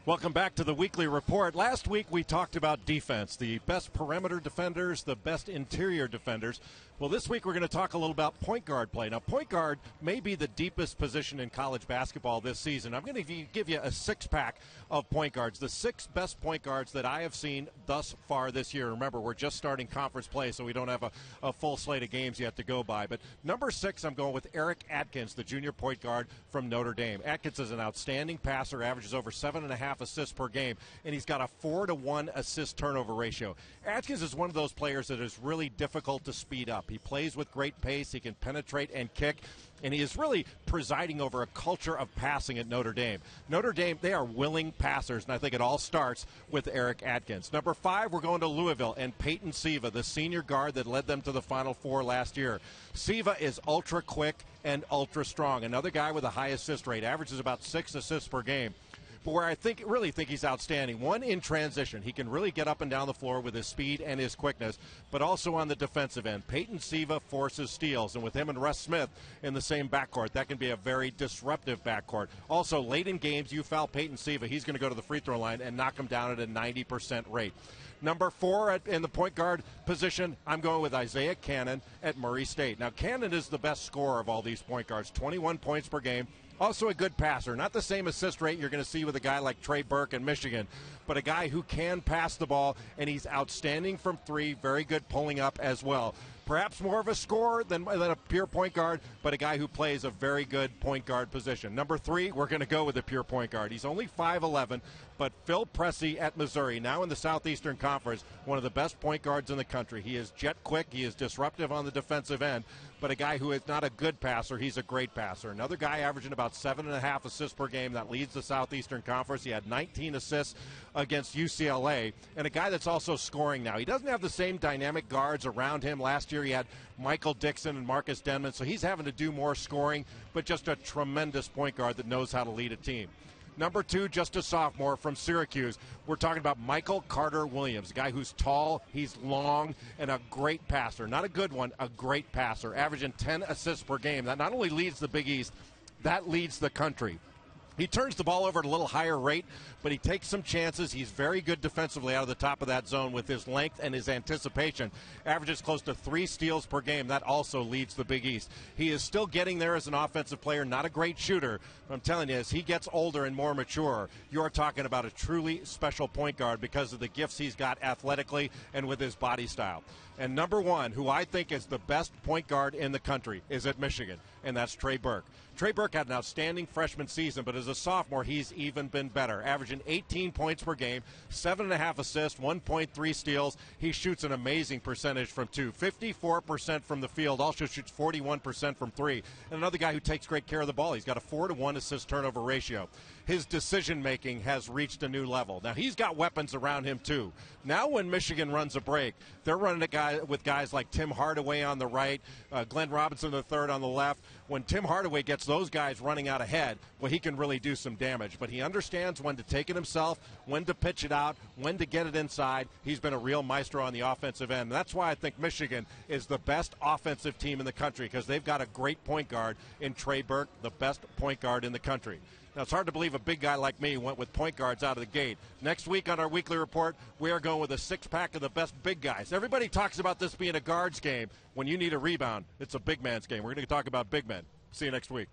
Welcome back to the weekly report. Last week we talked about defense, the best perimeter defenders, the best interior defenders. Well, this week we're going to talk a little about point guard play. Now, point guard may be the deepest position in college basketball this season. I'm going to give you a six-pack of point guards, the six best point guards that I have seen thus far this year. Remember, we're just starting conference play, so we don't have a full slate of games yet to go by. But number 6, I'm going with Eric Atkins, the junior point guard from Notre Dame. Atkins is an outstanding passer, averages over 7.5 assists per game, and he's got a 4-to-1 assist turnover ratio. Atkins is one of those players that is really difficult to speed up. He plays with great pace, he can penetrate and kick, and he is really presiding over a culture of passing at Notre Dame. Notre Dame, they are willing passers, and I think it all starts with Eric Atkins. Number 5, we're going to Louisville and Peyton Siva, the senior guard that led them to the Final Four last year. Siva is ultra quick and ultra strong. Another guy with a high assist rate, averages about 6 assists per game. But where I really think he's outstanding, one, in transition. He can really get up and down the floor with his speed and his quickness, but also on the defensive end. Peyton Siva forces steals, and with him and Russ Smith in the same backcourt, that can be a very disruptive backcourt. Also, late in games, you foul Peyton Siva, he's going to go to the free throw line and knock him down at a 90% rate. Number 4 in the point guard position, I'm going with Isaiah Cannon at Murray State. Now, Cannon is the best scorer of all these point guards, 21 points per game. Also a good passer. Not the same assist rate you're going to see with a guy like Trey Burke in Michigan, but a guy who can pass the ball, and he's outstanding from 3, very good pulling up as well. Perhaps more of a scorer than a pure point guard, but a guy who plays a very good point guard position. Number 3, we're going to go with a pure point guard. He's only 5'11", but Phil Pressey at Missouri, now in the Southeastern Conference, one of the best point guards in the country. He is jet quick, he is disruptive on the defensive end, but a guy who is not a good passer, he's a great passer. Another guy averaging about 7.5 assists per game that leads the Southeastern Conference. He had 19 assists against UCLA, and a guy that's also scoring now. He doesn't have the same dynamic guards around him. Last year he had Michael Dixon and Marcus Denman, so he's having to do more scoring, but just a tremendous point guard that knows how to lead a team. Number 2, just a sophomore from Syracuse. We're talking about Michael Carter-Williams, a guy who's tall, he's long, and a great passer. Not a good one, a great passer, averaging 10 assists per game. That not only leads the Big East, that leads the country. He turns the ball over at a little higher rate, but he takes some chances. He's very good defensively out of the top of that zone with his length and his anticipation. Averages close to 3 steals per game. That also leads the Big East. He is still getting there as an offensive player, not a great shooter. But I'm telling you, as he gets older and more mature, you're talking about a truly special point guard because of the gifts he's got athletically and with his body style. And number 1, who I think is the best point guard in the country, is at Michigan, and that's Trey Burke. Trey Burke had an outstanding freshman season, but as a sophomore, he's even been better, averaging 18 points per game, 7.5 assists, 1.3 steals. He shoots an amazing percentage from 2, 54% from the field, also shoots 41% from 3. And another guy who takes great care of the ball. He's got a 4-to-1 assist turnover ratio. His decision-making has reached a new level. Now, he's got weapons around him, too. Now when Michigan runs a break, they're running with guys like Tim Hardaway on the right, Glenn Robinson III on the left. When Tim Hardaway gets those guys running out ahead, well, he can really do some damage. But he understands when to take it himself, when to pitch it out, when to get it inside. He's been a real maestro on the offensive end. And that's why I think Michigan is the best offensive team in the country, because they've got a great point guard in Trey Burke, the best point guard in the country. Now, it's hard to believe a big guy like me went with point guards out of the gate. Next week on our weekly report, we are going with a 6-pack of the best big guys. Everybody talks about this being a guards game. When you need a rebound, it's a big man's game. We're going to talk about big men. See you next week.